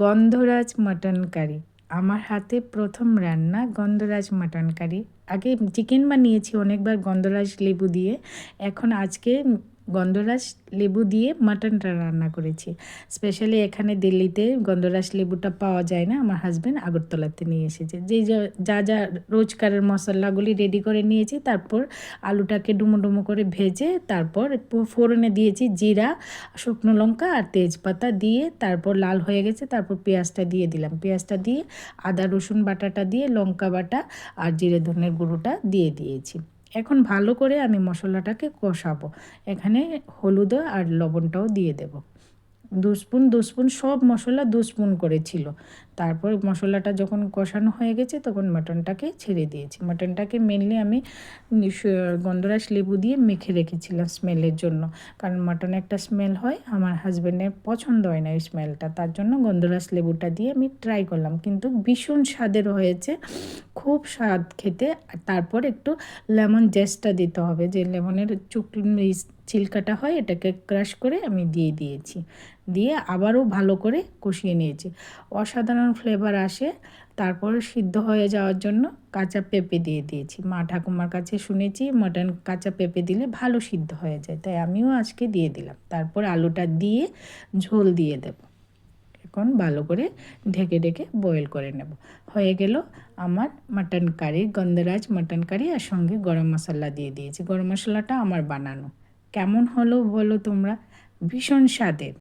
গন্ধরাজ mutton curry. আমার হাতে প্রথম রান্না গন্ধরাজ মাটন কারি। আগে চিকেন বানিয়েছি অনেকবার গন্ধরাজ লেবু দিয়ে, এখন আজকে গন্ধরাজ লেবু দিয়ে মাটনটা রান্না করেছি। স্পেশালি এখানে দিল্লিতে গন্ধরাজ লেবুটা পাওয়া যায় না, আমার হাজব্যান্ড আগরতলাতে নিয়ে এসেছে। যেই যা যা রোজকারের মশলাগুলি রেডি করে নিয়েছি, তারপর আলুটাকে ডুমো ডুমো করে ভেজে তারপর ফোড়নে দিয়েছি জিরা, শুকনো লঙ্কা আর তেজপাতা দিয়ে, তারপর লাল হয়ে গেছে, তারপর পেঁয়াজটা দিয়ে দিলাম। পেঁয়াজটা দিয়ে আদা রসুন বাটাটা দিয়ে লঙ্কা বাটা আর জিরে ধনের গুঁড়োটা দিয়ে দিয়েছি। এখন ভালো করে আমি মশলাটাকে কষাবো। এখানে হলুদ আর লবণটাও দিয়ে দেবো। 2 স্পুন সব মশলা 2 স্পুন করেছিল। তারপর মশলাটা যখন কষানো হয়ে গেছে তখন মাটনটাকে ছেড়ে দিয়েছি। মাটনটাকে মেনলি আমি গন্ধরাজ লেবু দিয়ে মেখে রেখেছিলাম স্মেলের জন্য, কারণ মাটনে একটা স্মেল হয়, আমার হাজব্যান্ডের পছন্দ হয় না এই স্মেলটা, তার জন্য গন্ধরাজ লেবুটা দিয়ে আমি ট্রাই করলাম, কিন্তু ভীষণ স্বাদের হয়েছে, খুব স্বাদ খেতে। আর তারপর একটু লেমন জেস্টটা দিতে হবে, যে লেমনের ছিলকাটা হয়, এটাকে ক্রাশ করে আমি দিয়ে দিয়েছি। দিয়ে আবারও ভালো করে কষিয়ে নিয়েছি। অসাধারণ ফ্লেভার আসে। তারপর সিদ্ধ হয়ে যাওয়ার জন্য কাঁচা পেঁপে দিয়ে দিয়েছি। মা ঠাকুমার কাছে শুনেছি মাটন কাঁচা পেঁপে দিলে ভালো সিদ্ধ হয়ে যায়, তাই আমিও আজকে দিয়ে দিলাম। তারপর আলুটা দিয়ে ঝোল দিয়ে দেব। এখন ভালো করে ঢেকে ঢেকে বয়েল করে নেব। হয়ে গেল আমার মাটন কারি, গন্ধরাজ মাটন কারি, আর সঙ্গে গরম মশলা দিয়ে দিয়েছি। গরম মশলাটা আমার বানানো। কেমন হলো বলো তোমরা? ভীষণ স্বাদের।